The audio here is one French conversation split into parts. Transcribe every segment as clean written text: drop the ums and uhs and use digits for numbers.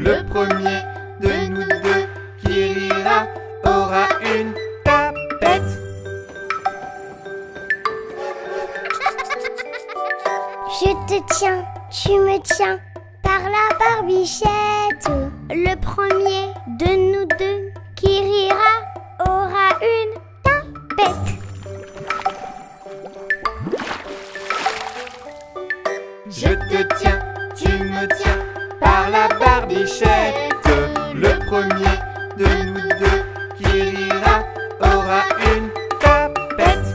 Le premier de nous deux qui rira aura une tapette. Je te tiens, tu me tiens par la barbichette. Le premier de nous deux qui rira aura une tapette. Je te tiens, tu me tiens par la barbichette. Le premier de nous deux qui rira aura une tapette.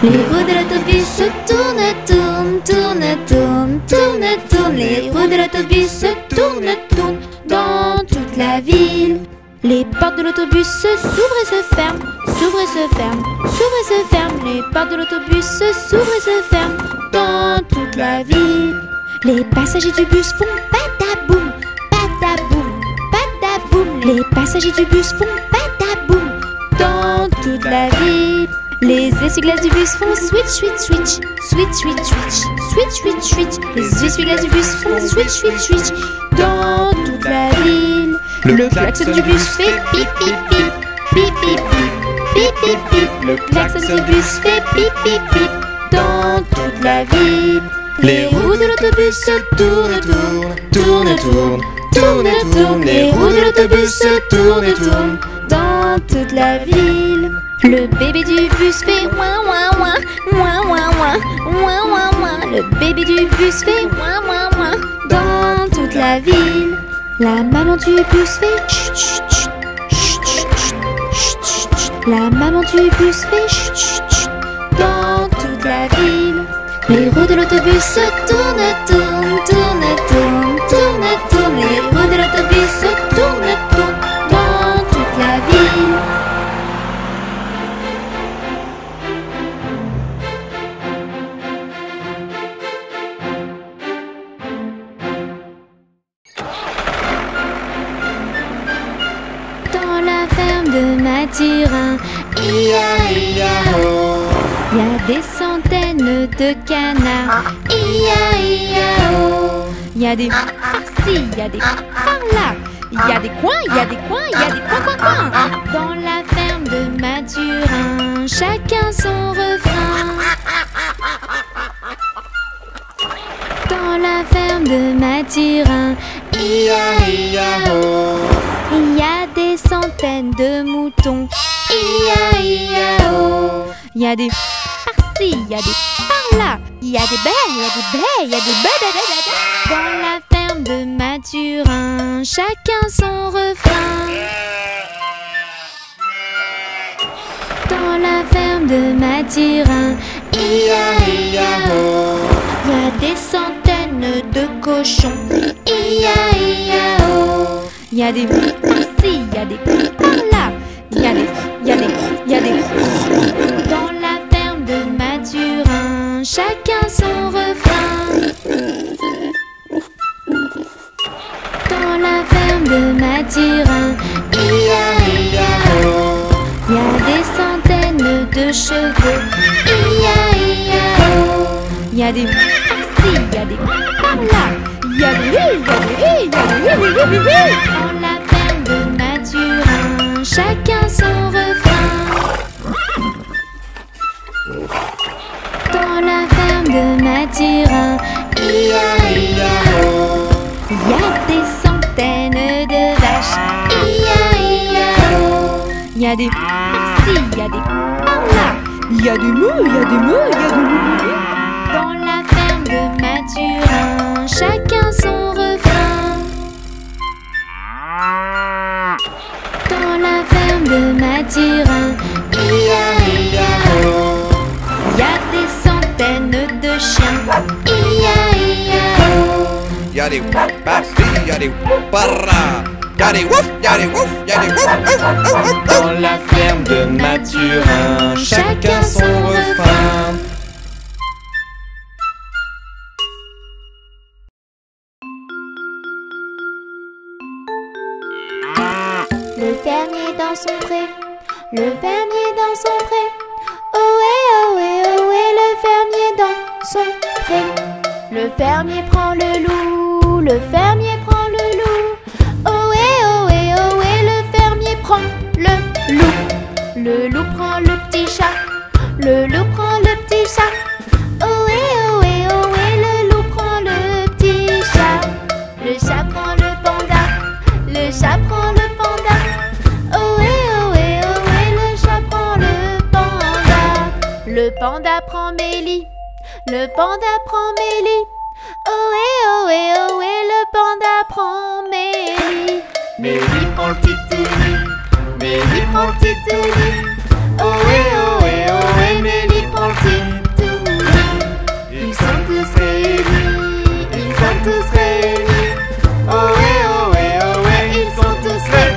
Les roues de l'autobus se tournent, tournent, tournent, tournent, tournent, tournent. Les roues de l'autobus se tournent, tournent dans toute la ville. Les portes de l'autobus s'ouvrent et se ferment, s'ouvrent et se ferment, s'ouvrent et se ferment. Les portes de l'autobus s'ouvrent et se ferment dans toute la ville. Les passagers du bus font pataboum, pataboum, pataboum. Les passagers du bus font pataboum dans toute la ville. Les essuie-glaces du bus font switch, switch, switch, switch, switch, switch, switch, switch, switch. Les essuie-glaces du bus font switch, switch, switch dans toute la ville. Le klaxon du bus fait pip, pip, pip, pip, pip, pip, pip, pip, pip. Le klaxon du bus fait pip, pip, pip dans toute la ville. Les roues de l'autobus se tournent, tournent, tournent, tournent, tournent, tournent. Les roues de l'autobus se tournent, tournent dans toute la ville. Le bébé du bus fait ouin ouin ouin, ouin ouin ouin, ouin ouin ouin. Le bébé du bus fait ouin ouin ouin dans toute la ville. La maman du bus fait chut chut chut, chut chut chut, chut chut. La maman du bus fait chut chut chut dans toute la ville. Les roues de l'autobus se tournent, tournent, tournent, tournent, tournent, tournent. Les roues de l'autobus se tournent, tournent dans toute la ville. Dans la ferme de Mathurin, ia-ia-o, y a des centaines de canards, ia-ia-o. Y a des par-ci, y a des par-là, y a des coins, y a des coins, y a des coins. Dans la ferme de Mathurin, chacun son refrain. Dans la ferme de Mathurin, ia-ia-o, il y a des centaines de moutons, ia-ia-o. Il y a des par-ci, il y a des par-là, il y a des baies, il y a des baies, il y a des baies. Dans la ferme de Mathurin, chacun son refrain. Dans la ferme de Mathurin, ia-ia-o, il y a des centaines de cochons, ia-ia-o. Il y a des par-ci, il y a des par-là, il y a des. Dans la ferme de Mathurin, chacun son refrain. Dans la ferme de Mathurin, ia-ia-o, il y a des centaines de chevaux, ia-ia-o. Il y a des par-ci, il y a des par-là, il y a des Dans la ferme de Mathurin, chacun son refrain. Dans la ferme de Mathurin, ia-ia-o, il y a des centaines de vaches, ia-ia-o. Il y a des par-ci, il y a des par-là, il y a des mous, il y a des mous, il y a des mous. Dans la ferme de Mathurin, chacun son refrain. Dans la ferme de Mathurin, ia-ia-o, il y a des centaines de chiens, ia-ia-o. Y a des par-ci, y a des par-là, y a des wouf, y a des wouf, y a des wouf, wouf, wouf, wouf. Dans la ferme de Mathurin, chacun son refrain. fermier dans son pré, le fermier dans son pré. Ohé, ohé, ohé, le fermier dans son pré. Le fermier prend le loup, le fermier prend le loup. Ohé, ohé, ohé, le fermier prend le loup. Le loup prend le petit chat, le loup prend le petit chat. Ohé, ohé, ohé, le loup prend le petit chat. Le chat prend le panda, le chat prend le panda. Ohé, ohé, ohé, le chat prend le panda. Le panda prend Mélie, le panda prend Mélie. Ohé, ohé, ohé, le panda prend Mélie. Mélie prend le titouni, Mélie prend le titouni. Ohé, ohé, ohé, Mélie prend le titouni. Ils sont tous réunis, ils sont tous réunis. Ohé, ohé, ohé, ils sont tous réunis.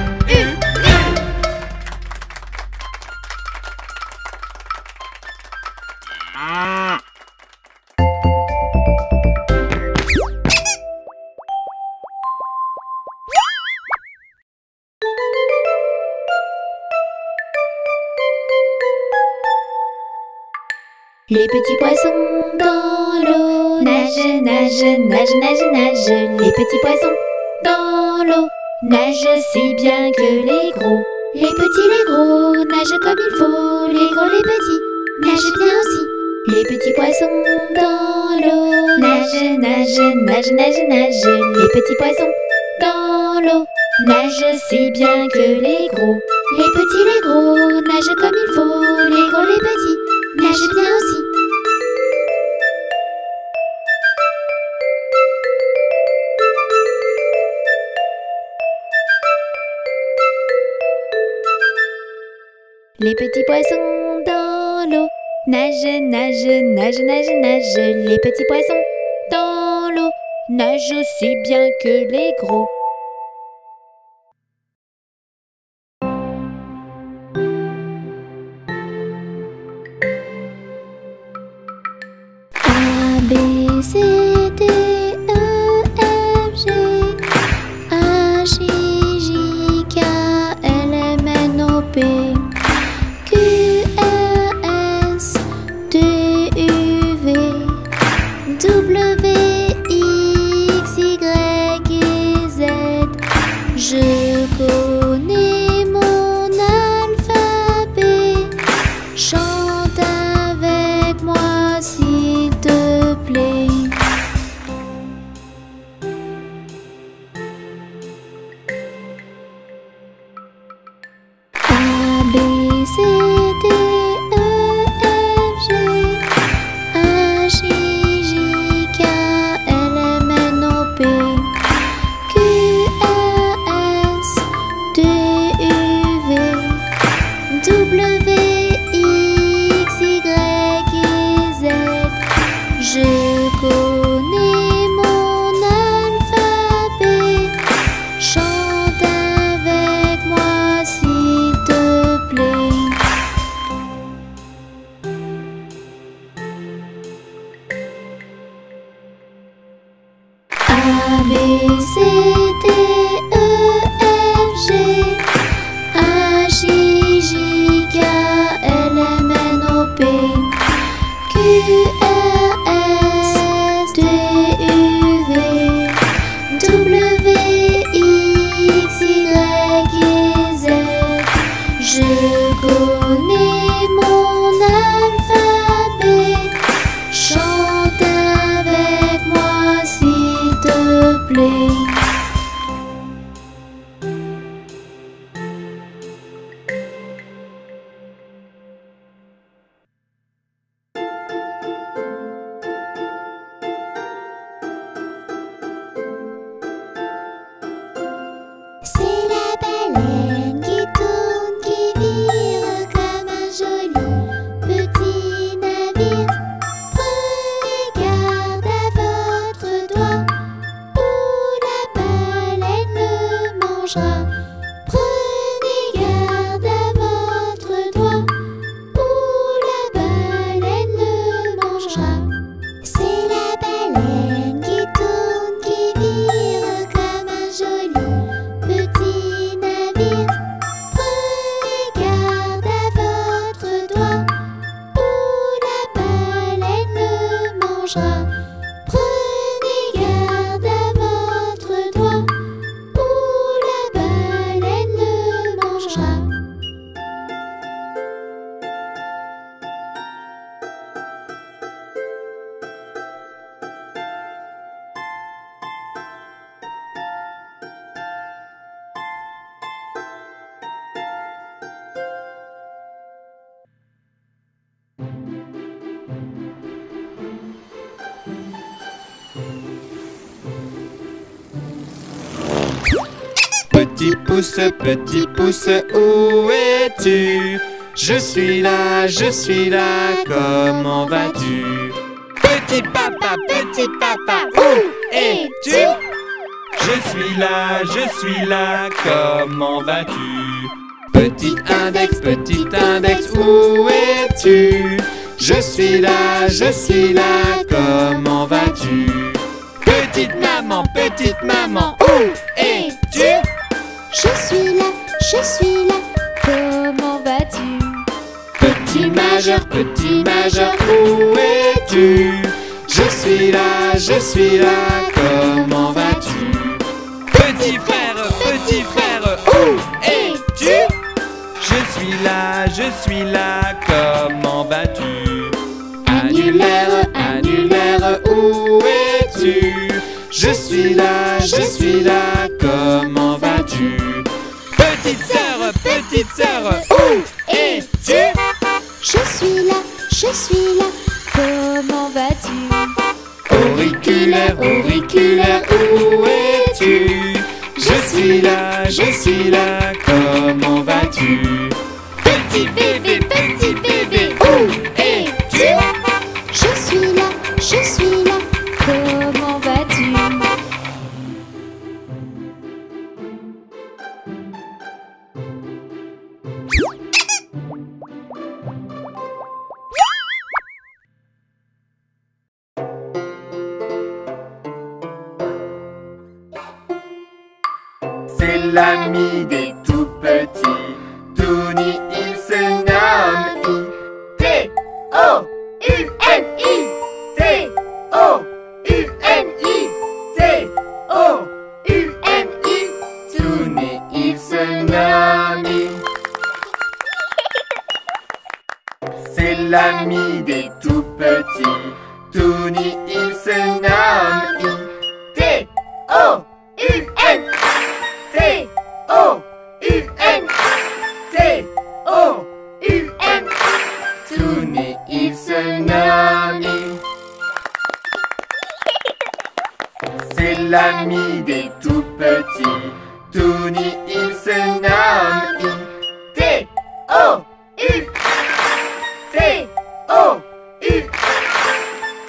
Les petits poissons dans l'eau nagent, nagent, nagent, nagent, nagent. Les petits poissons dans l'eau nagent si bien que les gros. Les petits, les gros nagent comme il faut. Les gros, les petits nagent bien aussi. Les petits poissons dans l'eau nagent, nagent, nagent, nagent, nagent. Les petits poissons dans l'eau nagent si bien que les gros. Les petits, les gros nagent comme il faut. Les gros, les petits nagent bien aussi. Les petits poissons dans l'eau nagent, nagent, nagent, nagent, nagent. Les petits poissons dans l'eau nagent aussi bien que les gros. A, B, C, D, E, F, G, H, I, J, K, L, M, N, O, P, Q, R, S, T, U, V, W, X, Y et Z. Je connais mon alphabet. Chante avec moi s'il te plaît. A, B, C, D, E, F, G, H, I, J, K, L, M, N, O, P, Q, R, S, T, U, V, W, X, Y et Z. Je connais mon alphabet. Chante avec moi s'il te plaît. A, B, C, D, E, F, G, H, I, J, K, L, M, N, O, P, Q, R, S, T, U, V, W, X, Y et Z. Je connais mon alphabet. Chante avec moi s'il te plaît. C'est la baleine qui tourne, qui vire comme un joli petit navire. Prenez garde à votre doigt, ou la baleine le mangera. Prenez garde à votre doigt, ou la baleine le mangera. C'est la baleine qui tourne, qui vire comme un joli petit navire. Petit pouce, où es-tu? Je suis là, comment vas-tu? Petit papa, où es-tu? Je suis là, comment vas-tu? Petit index, où es-tu? Je suis là, comment vas-tu? Petite maman, où es-tu? Je suis là, comment vas-tu? Petit majeur, où es-tu? Je suis là, comment vas-tu? Petit frère, où es-tu? Je suis là, comment vas-tu? Annulaire, où es-tu? Je suis là, comment vas-tu? Petite sœur, où es-tu? Je suis là, comment vas-tu? Auriculaire, où es-tu? Je suis là, comment vas-tu? Petit bébé, où es-tu? Je suis là, comment vas-tu? C'est l'ami des tout petits, Touni, il se nomme T-O-U-N-I, T-O-U-N-I, T-O-U-N-I, Touni, il se nomme. C'est l'ami des tout petits, Touni, il se nomme T-O-U-N, T-O-U-N, T-O-U-N, Touni, il se nomme. C'est l'ami des tout petits, Touni, il se nomme T-O-U, T-O-U,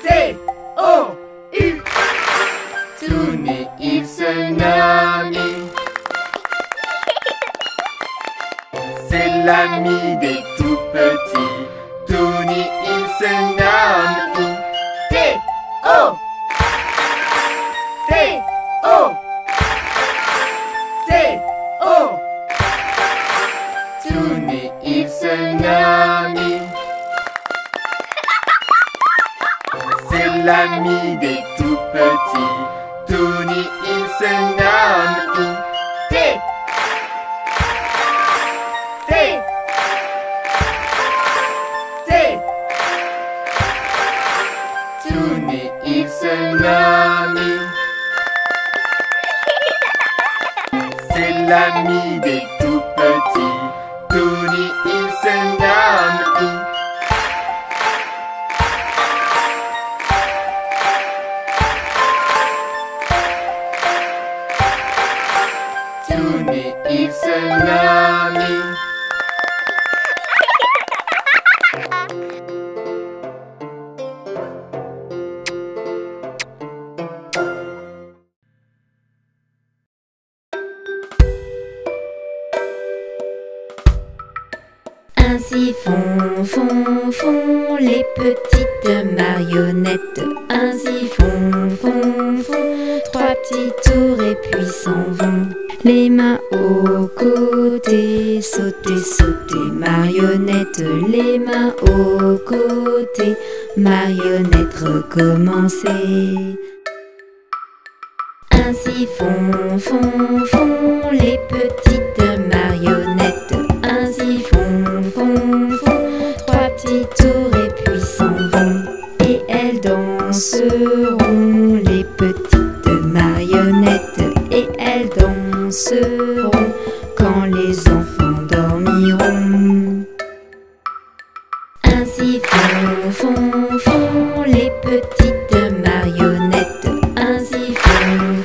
T-O-U, Touni, il se nomme. C'est l'ami des tout petits, Touni, il se nomme T-O, T-O, T-O, Touni, il se nomme. C'est l'ami des tout petits, Touni, il se nomme T, T, T, Touni, il se nomme. C'est l'ami des tout petits, Touni, il se nomme Touni, il se nomme. Ainsi font les petites marionnettes. Ainsi font trois petits tours et puis s'en vont. Les mains aux côtés, sauter, marionnette. Les mains aux côtés, marionnette, recommencer. Ainsi font les petites marionnettes. Ainsi font trois petits tours et puis s'en vont. Et elles danseront, les petites marionnettes. Et elles danseront quand les enfants dormiront. Ainsi font les petites marionnettes. Ainsi font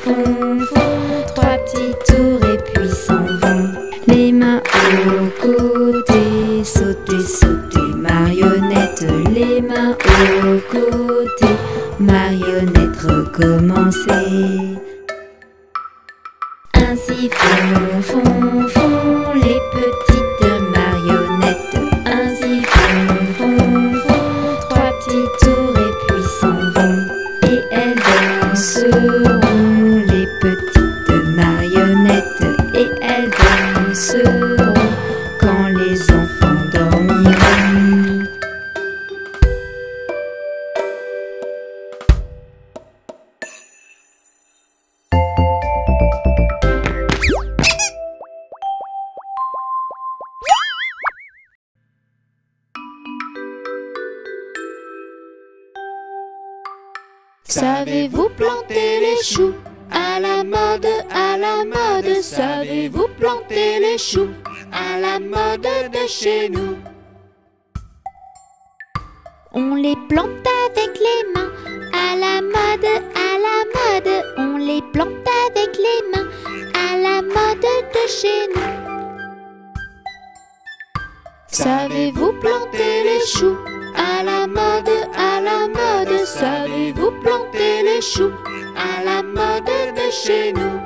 trois petits tours et puis s'en Ainsi font, font, font les petites marionnettes. Ainsi font, font, font trois petits tours et puis s'en vont. Et elles danseront, les petites marionnettes. Et elles danseront quand les enfants dormiront. Savez-vous planter les choux? À la mode, à la mode. Savez-vous planter les choux? À la mode de chez nous. On les plante avec les mains. À la mode, à la mode. On les plante avec les mains. À la mode de chez nous. Savez-vous planter les choux? À la mode, à la mode. Savez-vous planter les choux? À la mode de chez nous.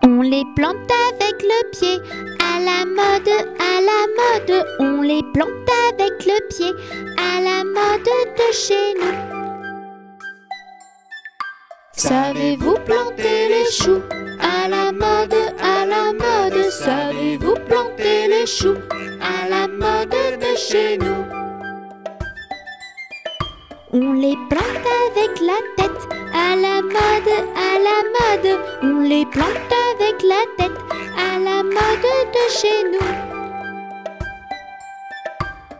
On les plante avec le pied. À la mode, à la mode. On les plante avec le pied. À la mode de chez nous. Savez-vous planter les choux? À la mode, à la mode. Savez-vous planter les choux? À la mode de chez nous. On les plante avec la tête. À la mode, à la mode. On les plante avec la tête. À la mode de chez nous.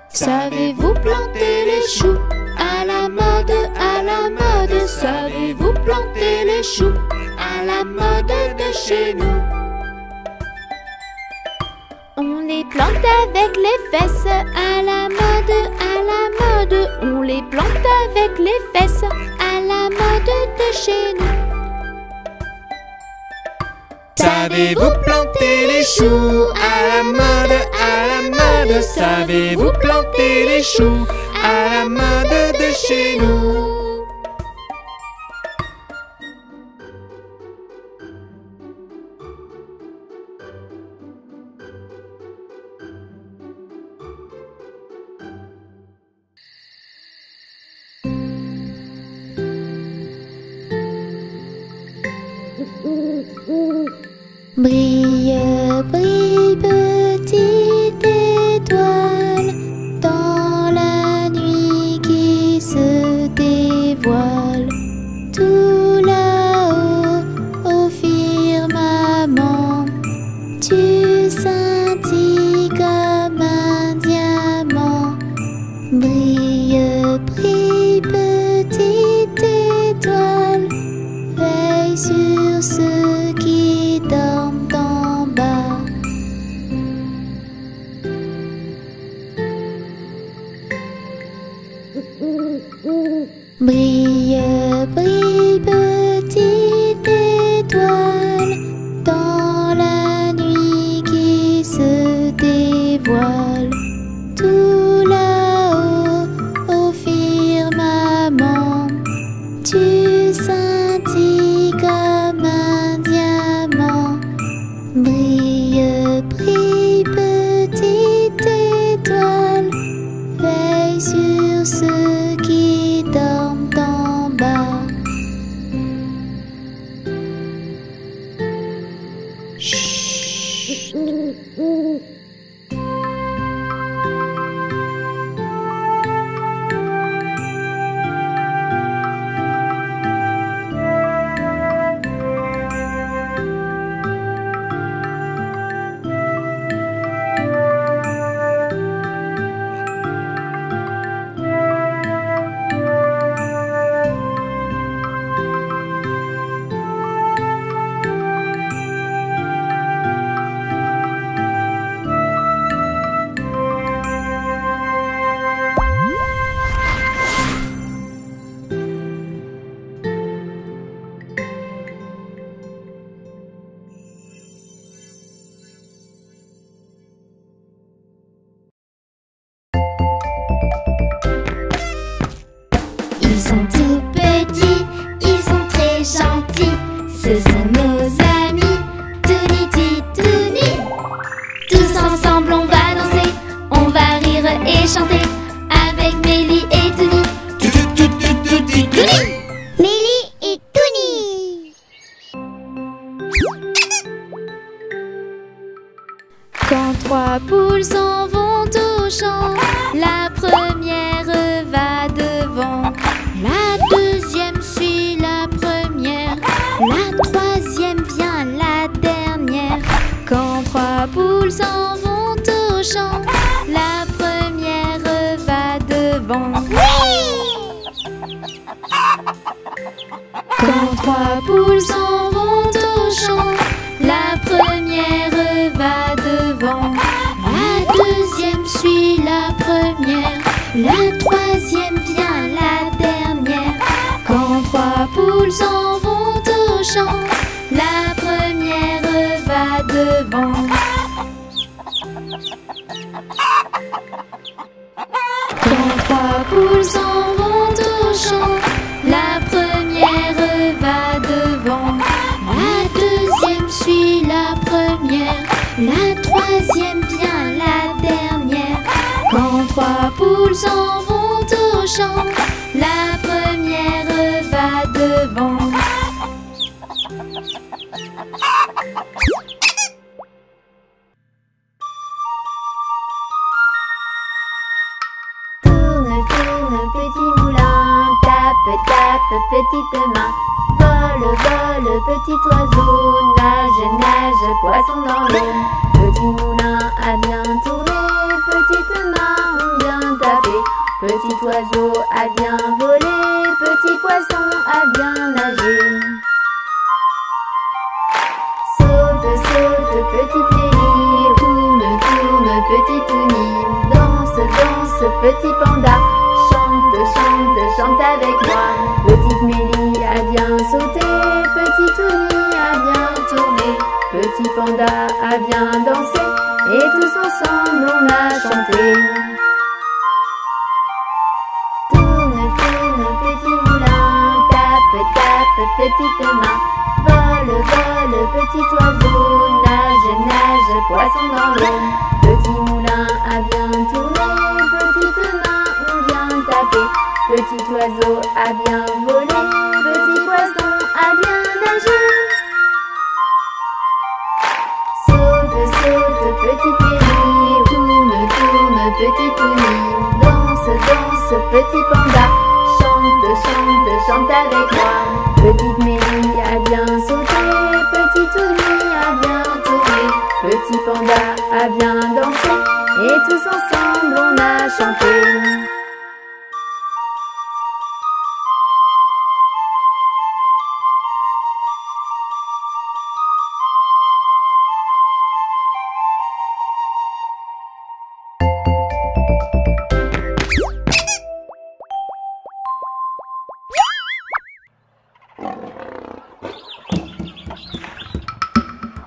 Savez-vous planter les choux? À la mode, à la mode. Savez-vous planter les choux? À la mode de chez nous. On les plante avec les fesses. À la mode, à la mode. On les plante avec les fesses. À la mode de chez nous. Savez-vous planter les choux? À la mode, à la mode. Savez-vous planter les choux? À la mode de chez nous. Brille, brille, petite étoile, dans la nuit qui se dévoile. Tout là-haut, au firmament, tu scintilles comme un diamant. Brille, brille, petite étoile, veille sur ceux qui dorment en bas. Brille, brille, petite étoile, dans la nuit qui se dévoile. Tout là-haut, au firmament, tu scintilles comme un diamant. Brille, brille, petite étoile, veille sur ceux qui dorment en bas. Chut. ce sont nos amis. Touni Titouni. Tous ensemble on va danser, on va rire et chanter avec Mélie et Touni. Mélie et Touni. Quand trois poules s'en vont au champ, la première va devant, la deuxième suit la première, la troisième vient la dernière. Quand trois poules s'en vont au champ, la première va devant. Quand trois poules s'en vont au champ, la première va devant, la deuxième suit la première, la troisième vient la dernière. Quand trois poules s'en vont au champ, la première va devant. Quand trois poules s'en vont au champ, la première va devant, la deuxième suit la première, la troisième vient la dernière. Quand trois poules s'en vont au champ, la première va devant. Tourne, tourne, petit moulin, tape, tape, petite main. Vole, vole, petit oiseau, nage, nage, poisson dans l'eau. Petit moulin a bien tourné, petite main ont bien tapé. Petit oiseau a bien volé, petit poisson a bien nagé. Saute, saute, petite Mélie, tourne, tourne, petit Touni. Danse, danse, petit panda, chante, chante, chante avec moi. Petite Mélie a bien sauté, petit Touni a bien tourné. Petit panda a bien dansé, et tous ensemble on a chanté. Tourne, tourne, petit moulin, tape, tape, petite main. Vole, vole, petit oiseau, nage, nage, poisson dans l'eau. Petit moulin a bien tourné, petites mains ont bien tapé. Petit oiseau a bien volé, petit poisson a bien nagé. Saute, saute, petite Mélie, tourne, tourne, petit Touni. Danse, danse, petit panda, chante, chante, chante avec moi. Petite Mélie a bien sauté, petit Touni a bien tourné. Petit panda a bien dansé, et tous ensemble on a chanté.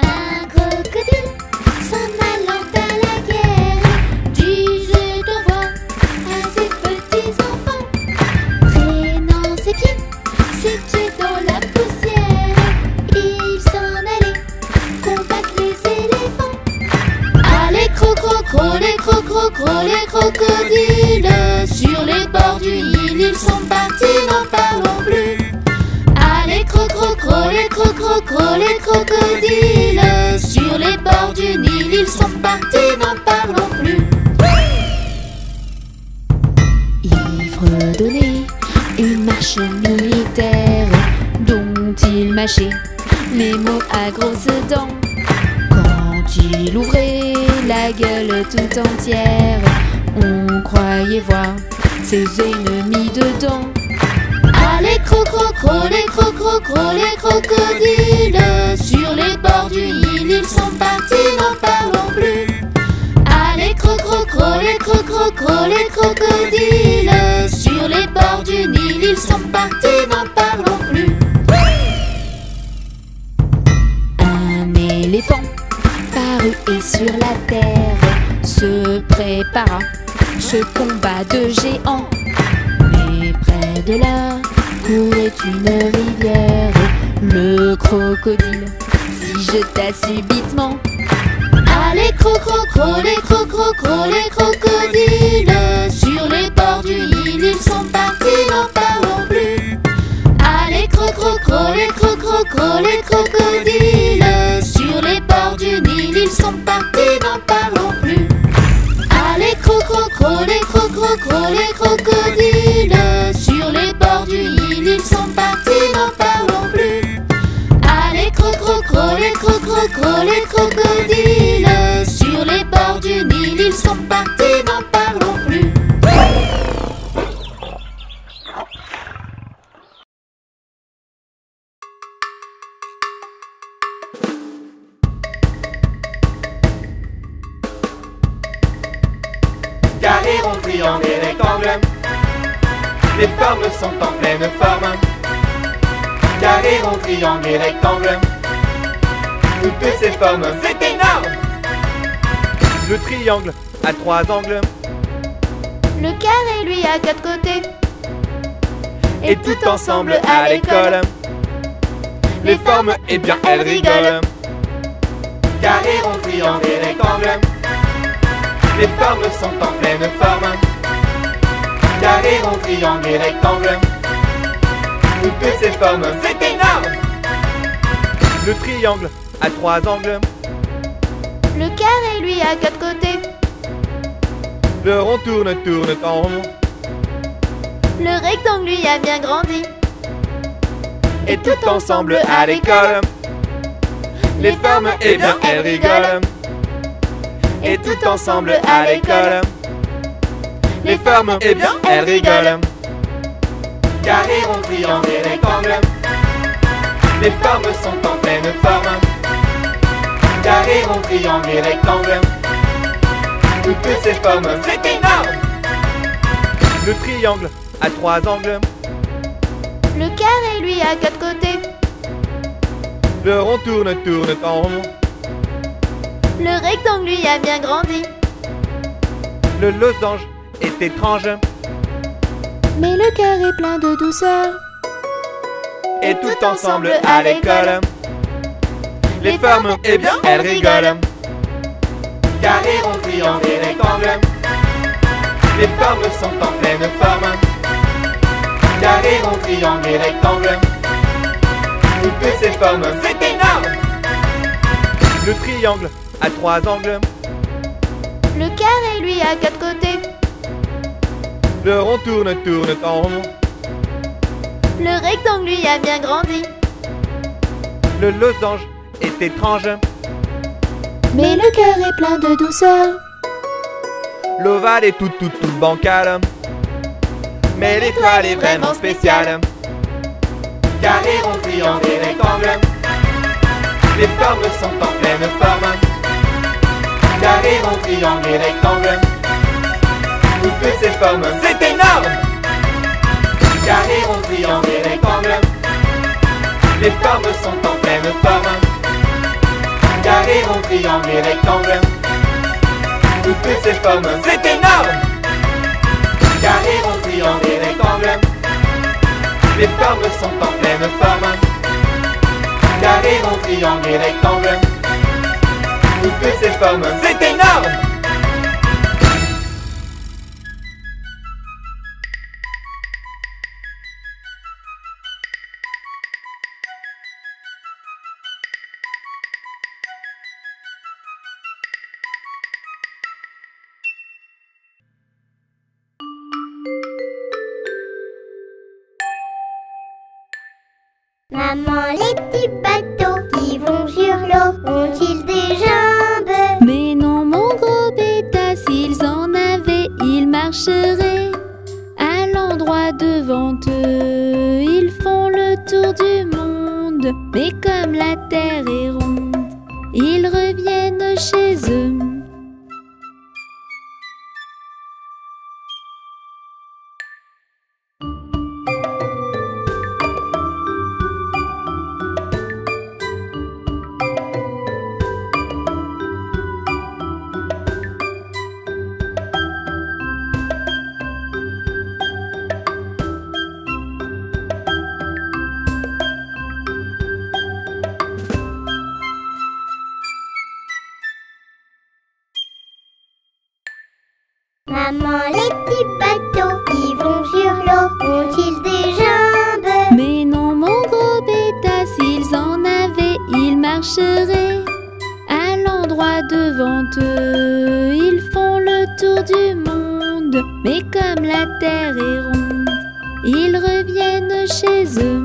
Un crocodile s'en allant à la guerre disait au revoir à ses petits enfants, traînant ses pieds dans la poussière. Il s'en allait combattre les éléphants. Allez cro-cro-cro, les cro-cro-cro, les crocodiles, sur les bords du Nil ils sont partis, n'en parlons plus. Allez cro-cro-cro, les cro-cro-cro, les crocodiles, sur les bords du Nil ils sont partis, n'en parlons plus. Il fredonnait une marche militaire dont il mâchait les mots à grosses dents. Quand il ouvrait la gueule tout entière, on croyait voir ses ennemis dedans. Allez cro-cro-cro, les cro-cro-cro, les crocodiles, sur les bords du Nil ils sont partis, n'en parlons plus. Allez cro-cro-cro, les cro-cro-cro, les crocodiles, sur les bords du Nil ils sont partis, n'en parlons plus. Un éléphant parut et sur la terre se prépara ce combat de géants. Mais près de là courait une rivière, le crocodile s'y jeta subitement. Allez, cro-cro-cro, les cro-cro-cro, les crocodiles. Sur les bords du Nil, ils sont partis, n'en parlons plus. Allez, cro-cro-cro, les cro-cro-cro, les crocodiles. Sur les bords du Nil, ils sont partis, n'en parlons plus. Allez, cro-cro-cro, les cro-cro-cro, les crocodiles. Sur les bords du Nil, ils sont partis, n'en parlons plus. Allez, cro-cro-cro, les cro-cro-cro, les crocodiles. Sur les bords du Nil, ils sont partis, n'en parlons plus. Carré, rond, triangle et rectangle. Les formes sont en pleine forme. Carré, rond, triangle et rectangle. Toutes ces formes, c'est énorme. Le triangle a 3 angles. Le carré, lui, a 4 côtés. Et tout ensemble à l'école, les formes, eh bien, elles rigolent. Carré, rond, triangle et rectangle. Les formes sont en pleine forme. Carré, rond, triangle et rectangle. Toutes ces formes, c'est énorme. Le triangle a 3 angles. Le carré, lui, a 4 côtés. Le rond tourne, tourne en rond. Le rectangle, lui, a bien grandi. Et tout ensemble à l'école, les formes, eh bien, elles rigolent. Et tout ensemble à l'école, les formes, eh bien, elles rigolent. Carré, rond, triangle et rectangle. Les formes sont en pleine forme. Carré, rond, triangle et rectangle. Toutes ces formes, c'est énorme. Le triangle a 3 angles. Le carré, lui, a 4 côtés. Le rond tourne, tourne en rond. Le rectangle, lui, a bien grandi. Le losange est étrange. Mais le carré plein de douceur. Et tout ensemble à l'école, les formes, eh bien, elles rigolent. Carré, rond, triangle et rectangle. Les formes sont en pleine forme. Carré, rond, triangle et rectangle. Toutes ces formes, c'est énorme. Le triangle a 3 angles. Le carré, lui, a 4 côtés. Le rond tourne, tourne en rond. Le rectangle, lui, a bien grandi. Le losange est étrange. Mais le carré plein de douceur. L'ovale est tout bancal. Mais l'étoile est vraiment spéciale. Carré, rond, triangle et rectangle. Les formes sont en pleine forme. Carré, rond, triangle et rectangle. Toutes ces formes, c'est énorme. Carré, rond, triangle et rectangle. Les formes sont en pleine forme. Carré, rond, triangle et rectangle. Toutes ces formes, c'est énorme. Carré, rond, triangle et rectangle. Les formes sont en pleine forme. Carré, rond, triangle et rectangle. Toutes ces formes, c'est énorme. Maman, les petits bateaux qui vont sur l'eau ont-ils des jambes? Mais non, mon gros bêta, s'ils en avaient, ils marcheraient à l'endroit devant eux. Ils font le tour du monde, mais comme la terre est ronde, ils reviennent chez eux. Maman, les petits bateaux qui vont sur l'eau ont-ils des jambes? Mais non, mon gros bêta, s'ils en avaient, ils marcheraient. À l'endroit devant eux, ils font le tour du monde. Mais comme la terre est ronde, ils reviennent chez eux.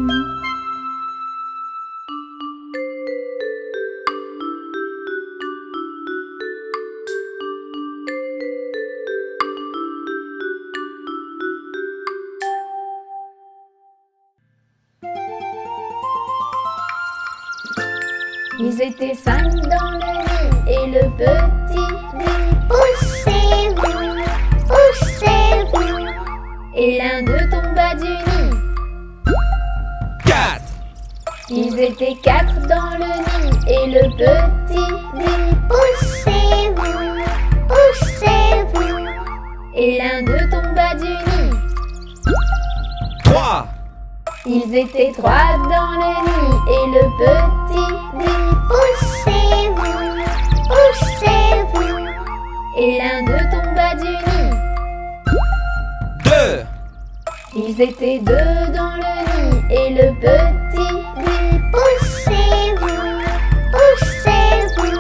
Ils étaient 5 dans le lit et le petit dit: Poussez-vous, poussez-vous. Et l'un d'eux tomba du nid. 4. Ils étaient 4 dans le nid et le petit dit: Poussez-vous, poussez-vous. Et l'un d'eux tomba du nid. 3. Ils étaient 3 dans le nid et le petit dit: Poussez-vous, poussez-vous. Et l'un d'eux tomba du nid. 2. Ils étaient 2 dans le nid et le petit dit: Poussez-vous, poussez-vous.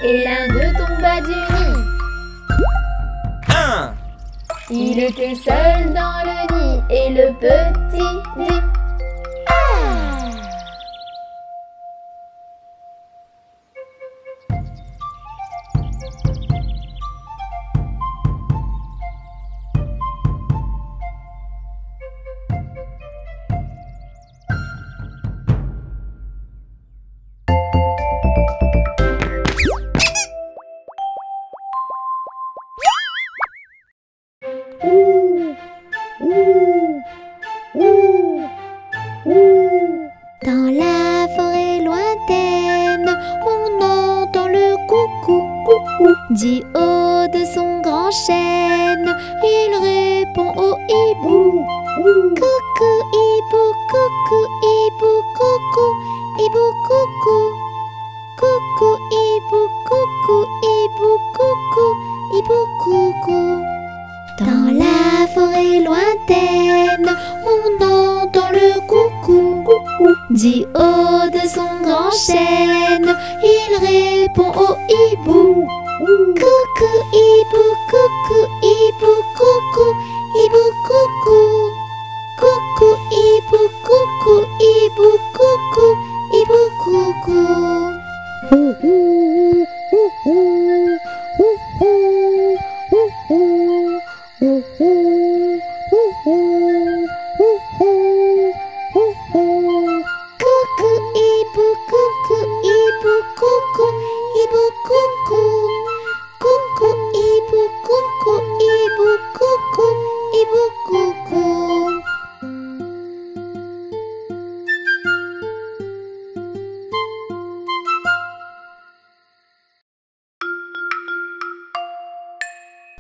Et l'un d'eux tomba du nid. 1. Il était seul dans le nid et le petit dit: Dans la forêt lointaine, on entend le coucou, dit haut de son grand chêne. Il répond au hibou: coucou hibou, coucou hibou, coucou hibou, coucou. Coucou hibou, coucou hibou, coucou hibou, coucou. Dans la forêt lointaine, on entend le coucou, dit haut de son grand chêne. Il répond au hibou: coucou hibou, coucou hibou, coucou hibou, coucou. Coucou hibou, coucou hibou, coucou hibou, coucou.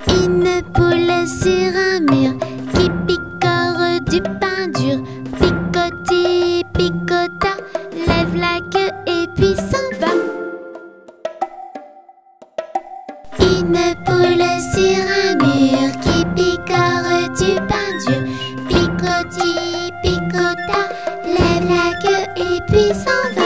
Une poule sur un mur qui picore du pain dur. Picoti, picota, lève la queue et puis s'en va. Une poule sur un mur qui picore du pain dur. Picoti, picota, lève la queue et puis s'en va.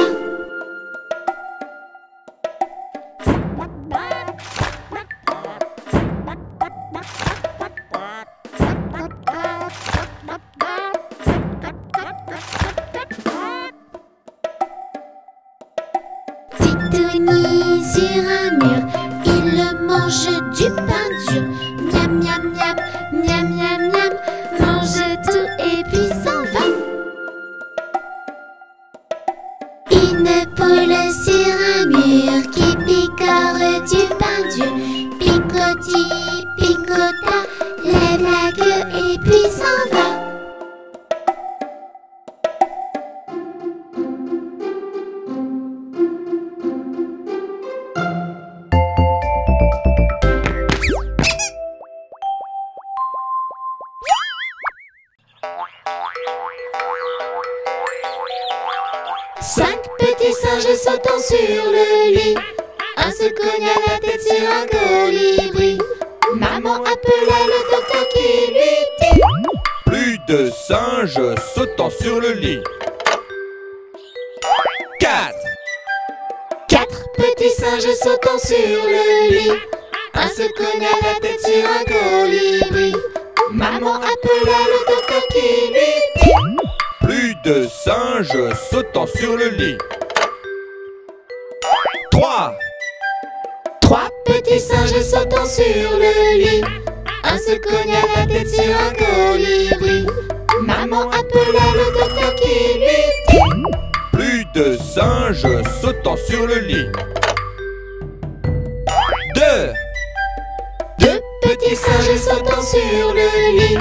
Titouni sur un mur, il mange du pain dur. Miam, miam, miam, miam, miam, miam, mange tout et puis s'en va. Une poule sur un mur qui picore du pain dur. Picoti, picota, lève la queue et puis s'en va. Cinq petits singes sautant sur le lit. Un se cogne à la tête sur un colibri. Maman appela le docteur qui lui dit: plus de singes sautant sur le lit. 4. 4 petits singes sautant sur le lit. Un se cogne à la tête sur un colibri. Maman appela le docteur qui lui dit: plus de singes sautant sur le lit. 3. 3 petits singes sautant sur le lit. Un se cogne à la tête sur un colibri. Maman appela le docteur qui lui dit: plus de singes sautant sur le lit. 2. 2 petits singes sautant sur le lit.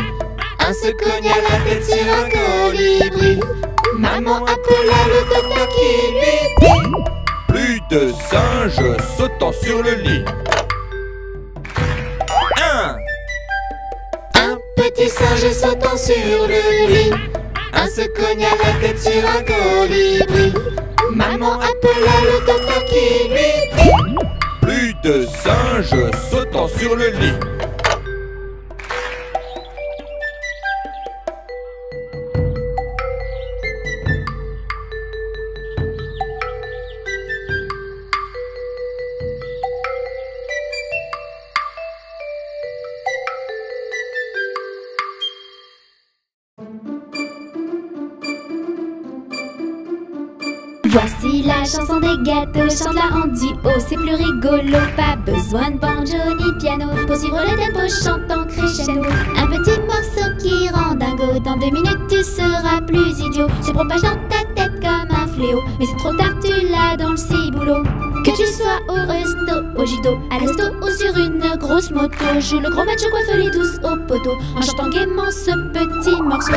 Un se cogne à la tête sur un colibri. Maman appela le docteur qui lui dit: plus de singes sautant sur le lit. 1. Un petit singe sautant sur le lit. Un se cogne à la tête sur un colibri. Maman appela le docteur qui lui dit: plus de singes sautant sur le lit. Voici la chanson des gâteaux, chante-la en duo, c'est plus rigolo. Pas besoin de banjo ni piano pour suivre le tempo chantant crescendo. Un petit morceau qui rend dingo, dans 2 minutes tu seras plus idiot. Se propage dans ta tête comme un fléau, mais c'est trop tard, tu l'as dans le ciboulot. Que tu sois au resto, au judo, à l'esto ou sur une grosse moto, joue le gros macho, coiffe les douces au poteau, en chantant gaiement ce petit morceau.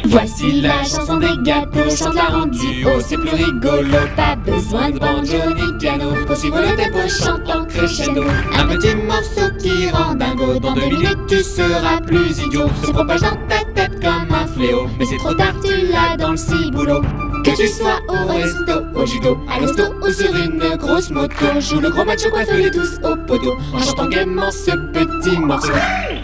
Voici la chanson des gâteaux, chante-la en duo, c'est plus rigolo. Pas besoin de banjo ni piano pour suivre le tempo chantant crescendo. Un petit morceau qui rend dingo, dans 2 minutes tu seras plus idiot. Se propage dans ta tête comme un fléau, mais c'est trop tard, tu l'as dans le ciboulot. Que tu sois au resto, au judo, à l'esto ou sur une grosse moto, joue le gros macho, coiffe les douces au poteau, en chantant gaiement ce petit morceau.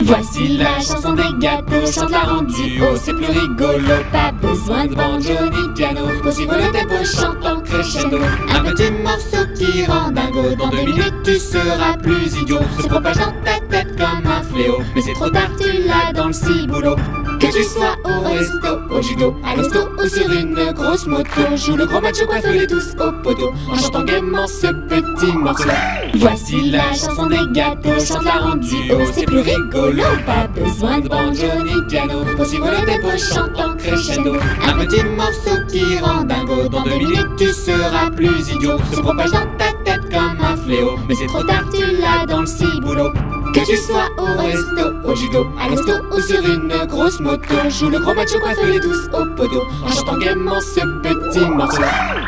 Voici la chanson des gâteaux, chante-la en duo, c'est plus rigolo. Pas besoin de banjo ni piano pour suivre le tempo chantant crescendo. Un petit morceau qui rend dingo, dans 2 minutes tu seras plus idiot. Se propage dans ta tête comme un fléau, mais c'est trop tard, tu l'as dans le ciboulot. Que tu sois au resto, au judo, à l'esto ou sur une grosse moto, joue le gros macho, coiffe les douces au poteau, en chantant gaiement ce petit morceau. Voici la chanson des gâteaux, chante-la en duo, c'est plus rigolo. Pas besoin de banjo ni piano pour suivre le tempo chantant crescendo. Un petit morceau qui rend dingo, dans 2 minutes tu seras plus idiot. Se propage dans ta tête comme un fléau, mais c'est trop tard, tu l'as dans le ciboulot. Que tu sois au resto, au judo, à l'esto ou sur une grosse moto, joue le gros macho, coiffe les douces au poteau, en chantant gaiement ce petit morceau.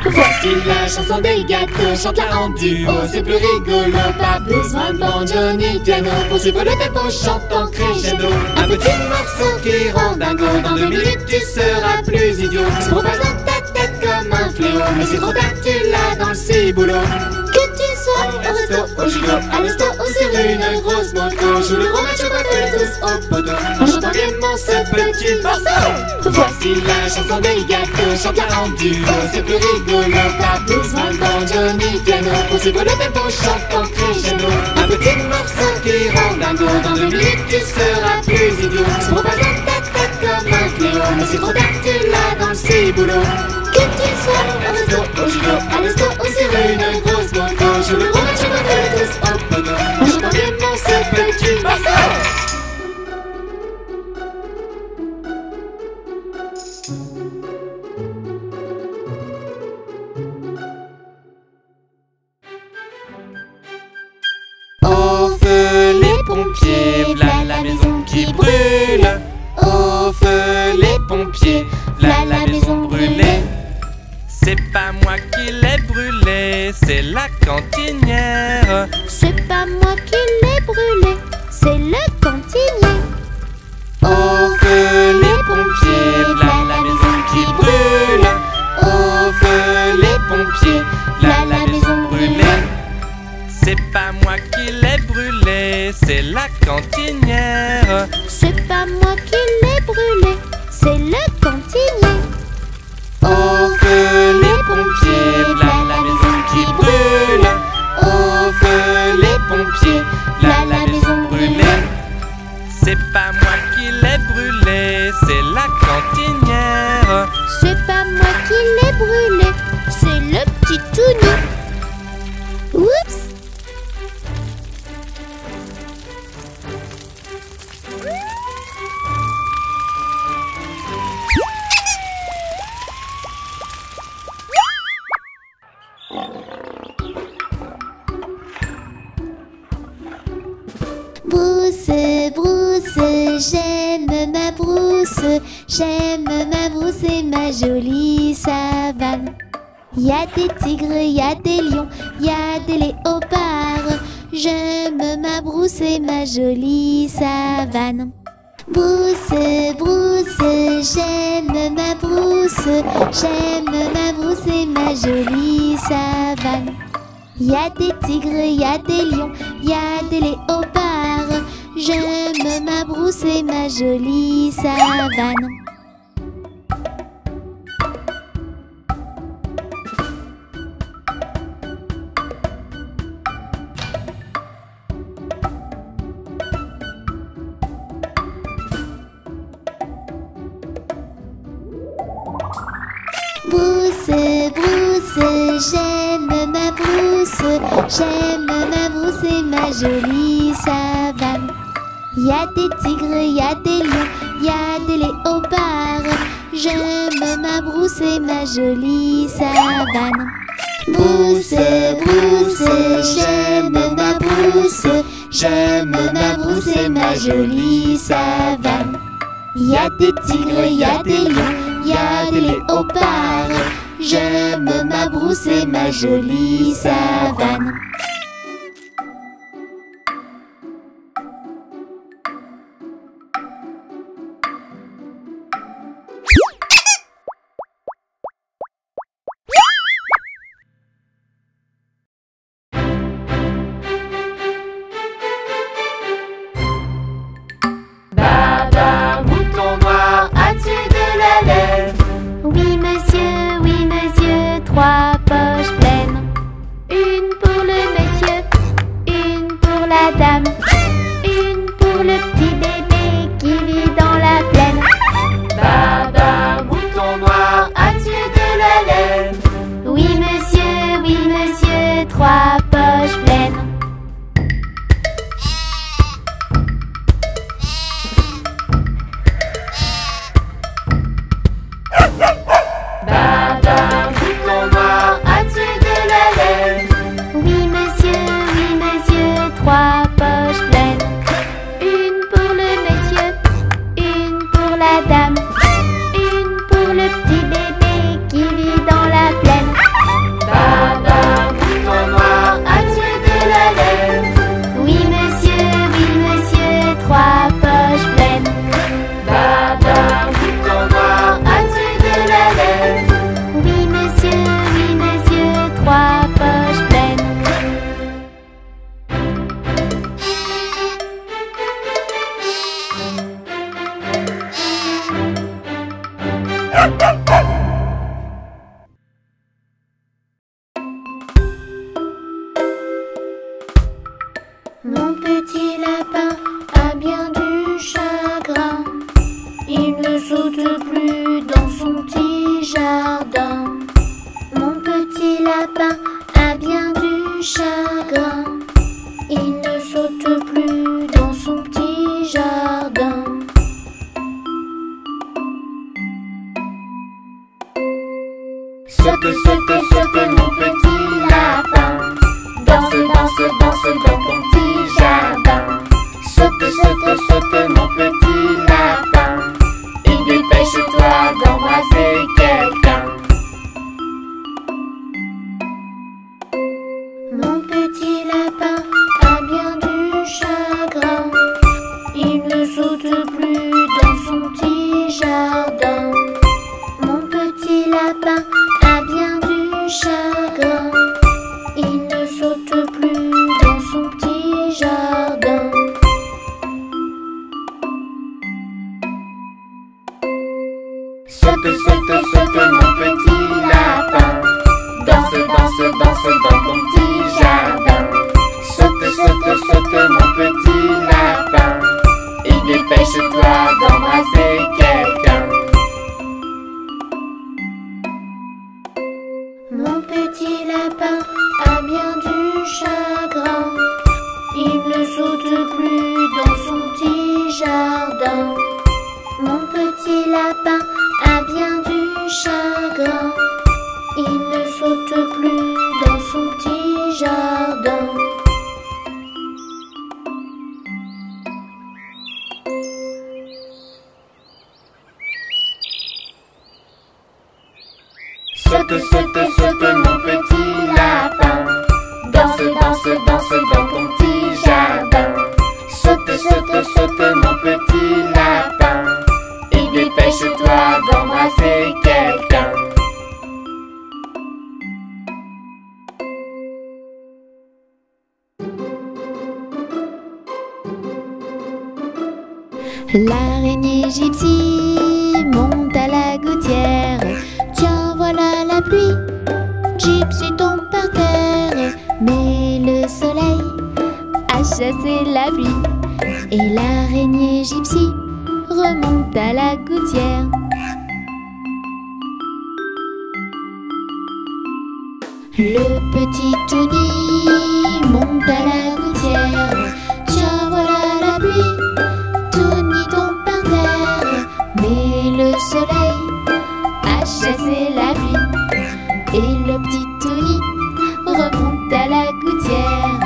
Voici la chanson des gâteaux, chante-la en duo, c'est plus rigolo. Pas besoin de banjo ni piano pour suivre le tempo chantant crescendo. Un petit morceau qui rend dingo, dans 2 minutes tu seras plus idiot. Se propage dans ta tête comme un fléau, mais c'est trop tard, tu l'as dans le ciboulot. Que tu sois au resto, au judo, à l'esto ou sur une grosse moto, joue le gros macho, coiffe les douces au poteau, en chantant gaiement ce petit morceau. Voici la chanson des gâteaux, chante-la en duo, c'est plus rigolo. Pas besoin de banjo ni piano pour suivre le tempo chantant crescendo. Un petit morceau qui rend dingo, dans 2 minutes tu seras plus idiot. Se propage dans ta tête comme un fléau, mais c'est trop tard, tu l'as dans le ciboulot. Que tu sois au resto, au judo, à l'esto ou sur une grosse moto, joue le gros macho, coiffe les douces au poteau, en chantant gaiement ce petit morceau. Au feu les pompiers, v'là la maison qui brûle. Au feu les pompiers, v'là la maison brûlée. C'est pas moi qui l'ai brûlé, c'est la cantinière. C'est pas moi qui l'ai brûlé, c'est le cantinier. Au feu les pompiers, v'là la maison qui brûle. Au feu les pompiers, v'là la maison brûlée. C'est pas moi qui l'ai brûlé, c'est c'est la cantinière. C'est pas moi qui l'ai brûlé, c'est le cantinier. Au feu les pompiers, v'là la maison qui brûle. Au feu les pompiers, v'là la maison brûlée. C'est pas moi qui l'ai brûlé, c'est la cantinière. C'est pas moi qui l'ai brûlé, c'est le petit tout nu. Oups! Brousse, brousse, j'aime ma brousse, j'aime ma brousse et ma jolie savane. Y a des tigres, y a des lions, y a des léopards, j'aime ma brousse et ma jolie savane. Brousse, brousse, j'aime ma brousse, j'aime ma brousse et ma jolie savane. Y a des tigres, y a des lions, y a des léopards, j'aime ma brousse et ma jolie savane. Brousse, brousse, j'aime ma brousse, j'aime ma brousse et ma jolie savane. Y a des tigres, y a des lions, y a des léopards, j'aime ma brousse et ma jolie savane. Brousse, brousse, j'aime ma brousse, j'aime ma brousse et ma jolie savane. Y a des tigres, y a des lions, y a des léopards, j'aime ma brousse et ma jolie savane. Baba, mouton noir, as-tu de la laine? Oui monsieur, 3 poches pleines. Une pour le monsieur, une pour la dame, une pour le petit bébé qui vit dans la plaine. Baba, mouton noir, as-tu de la laine? Oui monsieur, 3 poches pleines. Baba, mouton noir, as-tu de la laine? Oui monsieur, 3 poches pleines. Une pour le monsieur, une pour la dame, une pour le petit bébé qui vit dans la plaine. Baba, mouton noir, as-tu de la laine? Oui monsieur, 3 poches pleines. Baba, mouton noir, as-tu de la laine? Oui monsieur, 3 poches pleines. Mon petit lapin a bien du chagrin. Il ne saute plus dans son petit jardin. Mon petit lapin a bien du chagrin. Il ne saute plus dans son petit jardin. Saute, saute, saute, mon petit lapin. Danse, danse, danse dans ton petit jardin. Saute, saute, saute, mon petit lapin. Et dépêche-toi d'embrasser quelqu'un. Mon petit lapin a bien du chagrin. Il ne saute plus dans son petit jardin. Mon petit lapin a bien du chagrin. Il ne saute plus dans son petit jardin. danse, danse dans ton petit jardin. Saute, saute, saute mon petit lapin, et dépêche-toi d'embrasser quelqu'un. Mon petit lapin a bien du chagrin. Il ne saute plus dans son petit jardin. Mon petit lapin a bien du chagrin. Il ne saute plus dans son petit jardin. Saute, saute, saute mon petit lapin, danse, danse, danse dans ton petit jardin. Saute, saute, saute mon petit lapin, et dépêche-toi d'embrasser quelqu'un. L'araignée gypsy monte à la gouttière. Tiens, voilà la pluie. Gypsy tombe par terre. Mais le soleil a chassé la pluie. Et l'araignée gypsy remonte à la gouttière. Le petit Tony monte à la gouttière. Tiens, voilà la pluie. Tony tombe par terre, mais le soleil a chassé la pluie. Et le petit Tony remonte à la gouttière.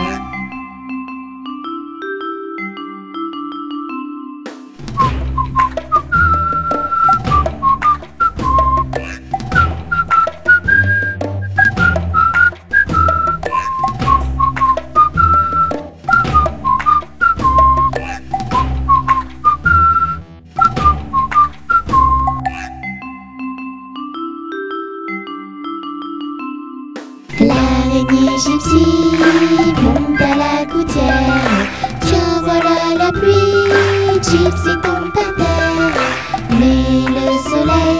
L'araignée gypsy monte à la gouttière. Tiens, voilà la pluie. Gypsy tombe par terre, mais le soleil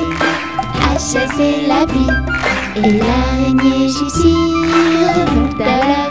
a chassé la pluie. Et l'araignée gypsy remonte à la